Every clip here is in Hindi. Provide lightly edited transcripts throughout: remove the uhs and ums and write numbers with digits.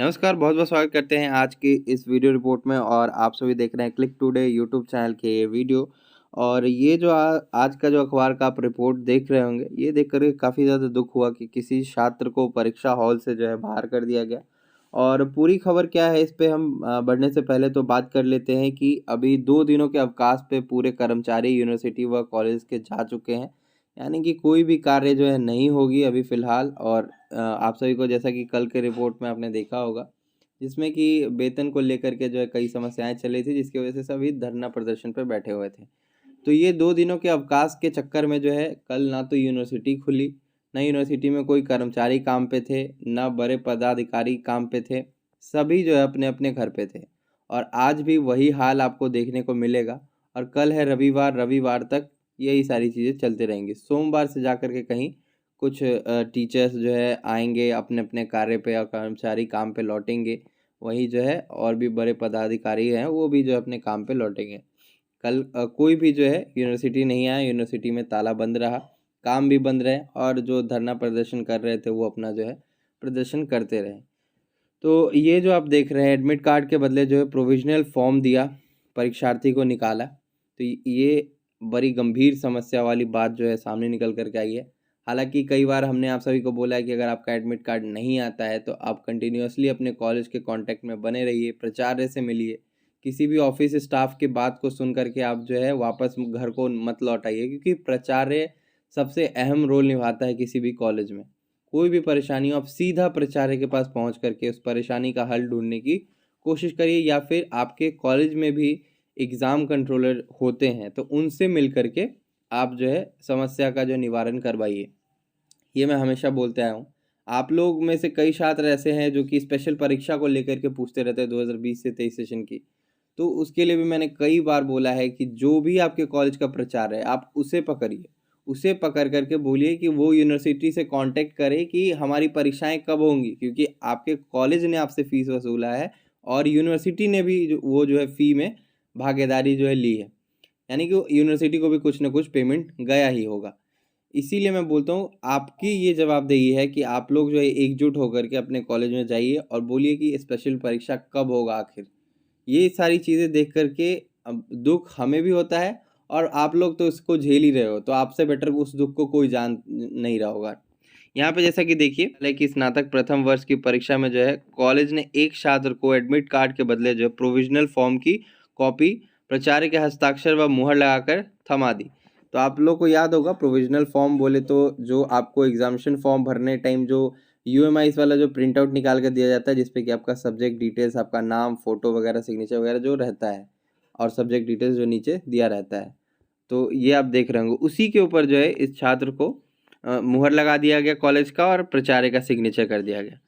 नमस्कार, बहुत-बहुत स्वागत करते हैं आज की इस वीडियो रिपोर्ट में और आप सभी देख रहे हैं क्लिक टुडे यूट्यूब चैनल के ये वीडियो। और ये जो आज का जो अखबार का आप रिपोर्ट देख रहे होंगे, ये देख कर के काफ़ी ज़्यादा दुःख हुआ कि किसी छात्र को परीक्षा हॉल से जो है बाहर कर दिया गया। और पूरी खबर क्या है इस पे हम बढ़ने से पहले तो बात कर लेते हैं कि अभी 2 दिनों के अवकाश पे पूरे कर्मचारी यूनिवर्सिटी व कॉलेज के जा चुके हैं। यानी कि कोई भी कार्य जो है नहीं होगी अभी फ़िलहाल। और आप सभी को जैसा कि कल के रिपोर्ट में आपने देखा होगा, जिसमें कि वेतन को लेकर के जो है कई समस्याएँ चली थी, जिसकी वजह से सभी धरना प्रदर्शन पे बैठे हुए थे। तो ये 2 दिनों के अवकाश के चक्कर में जो है कल ना तो यूनिवर्सिटी खुली, ना यूनिवर्सिटी में कोई कर्मचारी काम पे थे, ना बड़े पदाधिकारी काम पे थे, सभी जो है अपने-अपने घर पे थे। और आज भी वही हाल आपको देखने को मिलेगा। और कल है रविवार, रविवार तक यही सारी चीज़ें चलती रहेंगी। सोमवार से जाकर के कहीं कुछ टीचर्स जो है आएँगे अपने-अपने कार्य पे और कर्मचारी काम पे लौटेंगे। वहीं जो है और भी बड़े पदाधिकारी हैं, वो भी जो है अपने काम पे लौटेंगे। कल कोई भी जो है यूनिवर्सिटी नहीं आया, यूनिवर्सिटी में ताला बंद रहा, काम भी बंद रहे और जो धरना प्रदर्शन कर रहे थे वो अपना जो है प्रदर्शन करते रहे। तो ये जो आप देख रहे हैं एडमिट कार्ड के बदले जो है प्रोविज़नल फ़ॉर्म दिया, परीक्षार्थी को निकाला। तो ये बड़ी गंभीर समस्या वाली बात जो है सामने निकल कर के आई है। हालाँकि कई बार हमने आप सभी को बोला है कि अगर आपका एडमिट कार्ड नहीं आता है तो आप कंटिन्यूअसली अपने कॉलेज के कॉन्टैक्ट में बने रहिए, प्राचार्य से मिलिए। किसी भी ऑफ़िस स्टाफ़ की बात को सुन कर के आप जो है वापस घर को मत लौट आइए, क्योंकि प्राचार्य सबसे अहम रोल निभाता है किसी भी कॉलेज में। कोई भी परेशानी हो आप सीधा प्राचार्य के पास पहुंच करके उस परेशानी का हल ढूंढने की कोशिश करिए, या फिर आपके कॉलेज में भी एग्ज़ाम कंट्रोलर होते हैं तो उनसे मिल करके आप जो है समस्या का जो निवारण करवाइए। ये मैं हमेशा बोलते आया हूँ। आप लोग में से कई छात्र ऐसे हैं जो कि स्पेशल परीक्षा को लेकर के पूछते रहते हैं 2020 से 23 सेशन की। तो उसके लिए भी मैंने कई बार बोला है कि जो भी आपके कॉलेज का प्रचार है आप उसे पकड़िए। उसे पकड़ कर के बोलिए कि वो यूनिवर्सिटी से कॉन्टैक्ट करे कि हमारी परीक्षाएँ कब होंगी, क्योंकि आपके कॉलेज ने आपसे फ़ीस वसूला है और यूनिवर्सिटी ने भी जो है फ़ी में भागीदारी जो है ली है। यानी कि यूनिवर्सिटी को भी कुछ न कुछ पेमेंट गया ही होगा। इसीलिए मैं बोलता हूँ आपकी ये जवाबदेही है कि आप लोग जो है एकजुट होकर के अपने कॉलेज में जाइए और बोलिए कि स्पेशल परीक्षा कब होगा आखिर। ये सारी चीज़ें देख कर के अब दुःख हमें भी होता है और आप लोग तो इसको झेल ही रहे हो, तो आपसे बेटर उस दुःख को कोई जान नहीं रहा होगा। यहाँ पे जैसा कि देखिए पहले कि स्नातक प्रथम वर्ष की परीक्षा में जो है कॉलेज ने एक छात्र को एडमिट कार्ड के बदले जो है प्रोविज़नल फॉर्म की कॉपी प्राचार्य के हस्ताक्षर व मुहर लगाकर थमा दी। तो आप लोग को याद होगा प्रोविज़नल फॉर्म बोले तो जो आपको एग्ज़ामिनेशन फॉर्म भरने टाइम जो यूएमआईस वाला जो प्रिंट आउट निकाल कर दिया जाता है, जिसपे कि आपका सब्जेक्ट डिटेल्स, आपका नाम, फ़ोटो वगैरह, सिग्नेचर वगैरह जो रहता है और सब्जेक्ट डिटेल्स जो नीचे दिया रहता है। तो ये आप देख रहे होंगे, उसी के ऊपर जो है इस छात्र को मुहर लगा दिया गया कॉलेज का और प्राचार्य का सिग्नेचर कर दिया गया।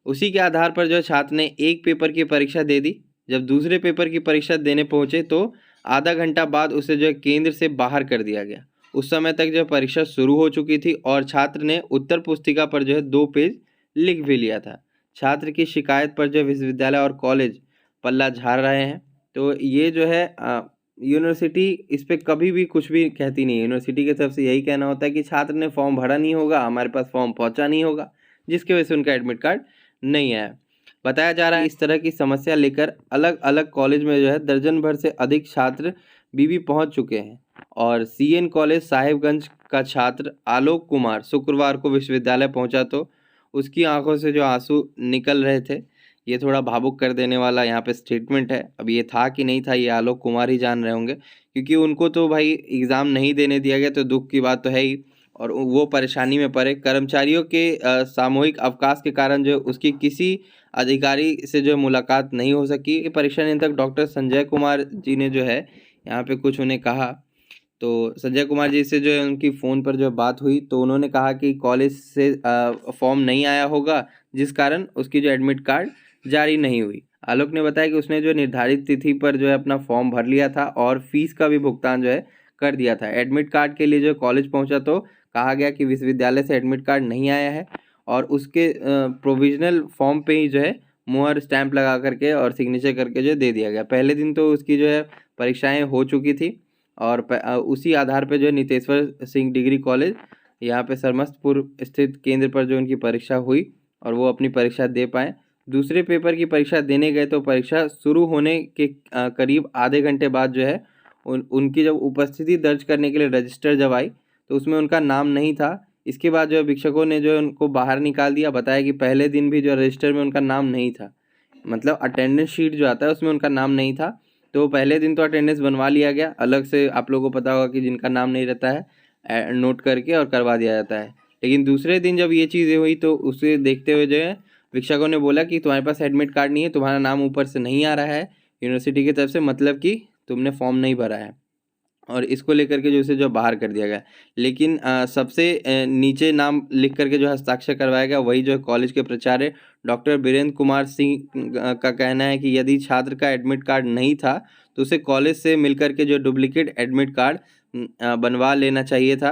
उसी के आधार पर जो है छात्र ने एक पेपर की परीक्षा दे दी। जब दूसरे पेपर की परीक्षा देने पहुंचे तो आधा घंटा बाद उसे जो है केंद्र से बाहर कर दिया गया। उस समय तक जो परीक्षा शुरू हो चुकी थी और छात्र ने उत्तर पुस्तिका पर जो है 2 पेज लिख भी लिया था। छात्र की शिकायत पर जो विश्वविद्यालय और कॉलेज पल्ला झाड़ रहे हैं। तो ये जो है यूनिवर्सिटी इस पे कभी भी कुछ भी कहती नहीं है। यूनिवर्सिटी की तरफ से यही कहना होता है कि छात्र ने फॉर्म भरा नहीं होगा, हमारे पास फॉर्म पहुंचा नहीं होगा, जिसकी वजह से उनका एडमिट कार्ड नहीं आया। बताया जा रहा है इस तरह की समस्या लेकर अलग-अलग कॉलेज में जो है दर्जन भर से अधिक छात्र बीबी पहुंच चुके हैं। और सीएन कॉलेज साहिबगंज का छात्र आलोक कुमार शुक्रवार को विश्वविद्यालय पहुंचा तो उसकी आंखों से जो आंसू निकल रहे थे। ये थोड़ा भावुक कर देने वाला यहाँ पे स्टेटमेंट है। अब ये था कि नहीं था ये आलोक कुमार ही जान रहे होंगे, क्योंकि उनको तो भाई एग्ज़ाम नहीं देने दिया गया तो दुःख की बात तो है ही। और वो परेशानी में पड़े। कर्मचारियों के सामूहिक अवकाश के कारण जो है उसकी किसी अधिकारी से जो है मुलाकात नहीं हो सकी। परीक्षा नियंत्रक डॉक्टर संजय कुमार जी ने जो है यहाँ पे कुछ उन्हें कहा। तो संजय कुमार जी से जो है उनकी फ़ोन पर जो बात हुई तो उन्होंने कहा कि कॉलेज से फॉर्म नहीं आया होगा, जिस कारण उसकी जो एडमिट कार्ड जारी नहीं हुई। आलोक ने बताया कि उसने जो निर्धारित तिथि पर जो है अपना फॉर्म भर लिया था और फीस का भी भुगतान जो है कर दिया था। एडमिट कार्ड के लिए जो कॉलेज पहुंचा तो कहा गया कि विश्वविद्यालय से एडमिट कार्ड नहीं आया है और उसके प्रोविज़नल फॉर्म पे ही जो है मुहर स्टैंप लगा करके और सिग्नेचर करके जो दे दिया गया। पहले दिन तो उसकी जो है परीक्षाएँ हो चुकी थी और उसी आधार पे जो है नितेश्वर सिंह डिग्री कॉलेज यहाँ पे सरमस्तपुर स्थित केंद्र पर जो उनकी परीक्षा हुई और वो अपनी परीक्षा दे पाएँ। दूसरे पेपर की परीक्षा देने गए तो परीक्षा शुरू होने के करीब आधे घंटे बाद जो है उनकी जब उपस्थिति दर्ज करने के लिए रजिस्टर जब आई तो उसमें उनका नाम नहीं था। इसके बाद जो है शिक्षकों ने जो है उनको बाहर निकाल दिया। बताया कि पहले दिन भी जो रजिस्टर में उनका नाम नहीं था, मतलब अटेंडेंस शीट जो आता है उसमें उनका नाम नहीं था। तो पहले दिन तो अटेंडेंस बनवा लिया गया, अलग से आप लोगों को पता होगा कि जिनका नाम नहीं रहता है नोट करके और करवा दिया जाता है। लेकिन दूसरे दिन जब ये चीज़ें हुई तो उसे देखते हुए जो है शिक्षकों ने बोला कि तुम्हारे पास एडमिट कार्ड नहीं है, तुम्हारा नाम ऊपर से नहीं आ रहा है यूनिवर्सिटी की तरफ से, मतलब कि तुमने फॉर्म नहीं भरा है, और इसको लेकर के जो उसे जो बाहर कर दिया गया। लेकिन सबसे नीचे नाम लिख करके जो हस्ताक्षर करवाया गया वही जो है कॉलेज के प्राचार्य डॉक्टर बीरेंद्र कुमार सिंह का कहना है कि यदि छात्र का एडमिट कार्ड नहीं था तो उसे कॉलेज से मिलकर के जो डुप्लीकेट एडमिट कार्ड बनवा लेना चाहिए था।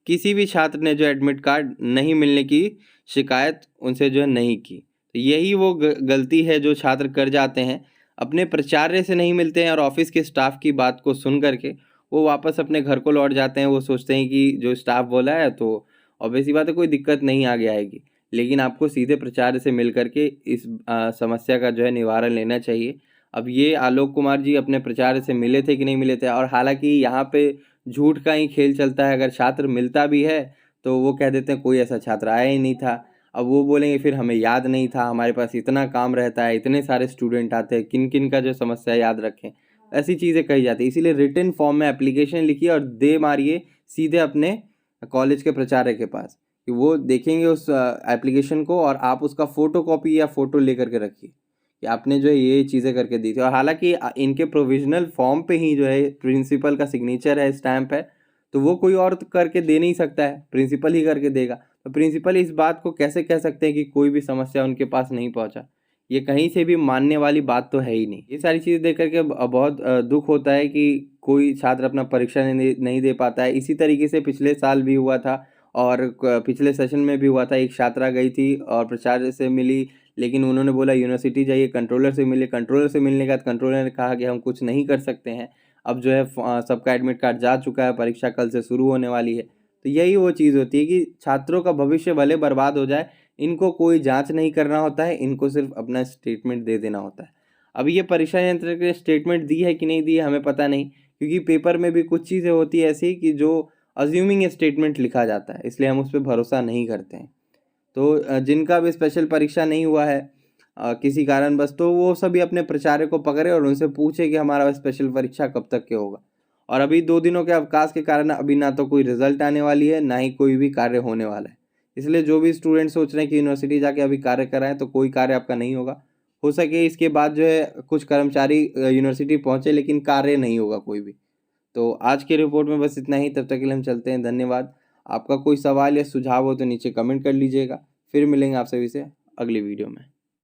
किसी भी छात्र ने जो एडमिट कार्ड नहीं मिलने की शिकायत उनसे जो है नहीं की। तो यही वो गलती है जो छात्र कर जाते हैं, अपने प्राचार्य से नहीं मिलते हैं और ऑफिस के स्टाफ की बात को सुन करके वो वापस अपने घर को लौट जाते हैं। वो सोचते हैं कि जो स्टाफ बोला है तो ऑब्वियस सी बात है, कोई दिक्कत नहीं आगे आएगी। लेकिन आपको सीधे प्राचार्य से मिल करके इस समस्या का जो है निवारण लेना चाहिए। अब ये आलोक कुमार जी अपने प्राचार्य से मिले थे कि नहीं मिले थे, और हालांकि यहाँ पे झूठ का ही खेल चलता है। अगर छात्र मिलता भी है तो वो कह देते हैं कोई ऐसा छात्र आया ही नहीं था। अब वो बोलेंगे फिर हमें याद नहीं था, हमारे पास इतना काम रहता है, इतने सारे स्टूडेंट आते हैं, किन किन का जो समस्या याद रखें, ऐसी चीज़ें कही जाती है। इसीलिए रिटन फॉर्म में एप्लीकेशन लिखिए और दे मारिए सीधे अपने कॉलेज के प्राचार्य के पास, कि वो देखेंगे उस एप्लीकेशन को और आप उसका फ़ोटो कॉपी या फ़ोटो लेकर के रखिए कि आपने जो है ये चीज़ें करके दी थी। और हालांकि इनके प्रोविजनल फॉर्म पे ही जो है प्रिंसिपल का सिग्नेचर है, स्टैम्प है, तो वो कोई और तो करके दे नहीं सकता है, प्रिंसिपल ही करके देगा। तो प्रिंसिपल इस बात को कैसे कह सकते हैं कि कोई भी समस्या उनके पास नहीं पहुंचा? ये कहीं से भी मानने वाली बात तो है ही नहीं। ये सारी चीज़ें देख करके बहुत दुख होता है कि कोई छात्र अपना परीक्षा नहीं दे पाता है। इसी तरीके से पिछले साल भी हुआ था और पिछले सेशन में भी हुआ था। एक छात्रा गई थी और प्राचार्य से मिली, लेकिन उन्होंने बोला यूनिवर्सिटी जाइए, कंट्रोलर से मिले। कंट्रोलर से मिलने के बाद कंट्रोलर ने कहा कि हम कुछ नहीं कर सकते हैं। अब जो है सबका एडमिट कार्ड जा चुका है, परीक्षा कल से शुरू होने वाली है। तो यही वो चीज़ होती है कि छात्रों का भविष्य भले बर्बाद हो जाए, इनको कोई जांच नहीं करना होता है, इनको सिर्फ अपना स्टेटमेंट दे देना होता है। अब ये परीक्षा नियंत्रक ने स्टेटमेंट दी है कि नहीं दी है हमें पता नहीं, क्योंकि पेपर में भी कुछ चीज़ें होती है ऐसी कि जो अज्यूमिंग स्टेटमेंट लिखा जाता है, इसलिए हम उस पर भरोसा नहीं करते हैं। तो जिनका भी स्पेशल परीक्षा नहीं हुआ है किसी कारणवश, तो वो सभी अपने प्राचार्य को पकड़े और उनसे पूछे कि हमारा स्पेशल परीक्षा कब तक के होगा। और अभी 2 दिनों के अवकाश के कारण अभी ना तो कोई रिजल्ट आने वाली है, ना ही कोई भी कार्य होने वाला है। इसलिए जो भी स्टूडेंट सोच रहे हैं कि यूनिवर्सिटी जाके अभी कार्य कराएं, तो कोई कार्य आपका नहीं होगा। हो सके इसके बाद जो है कुछ कर्मचारी यूनिवर्सिटी पहुंचे, लेकिन कार्य नहीं होगा कोई भी। तो आज की रिपोर्ट में बस इतना ही। तब तक के लिए हम चलते हैं, धन्यवाद। आपका कोई सवाल या सुझाव हो तो नीचे कमेंट कर लीजिएगा। फिर मिलेंगे आप सभी से अगली वीडियो में।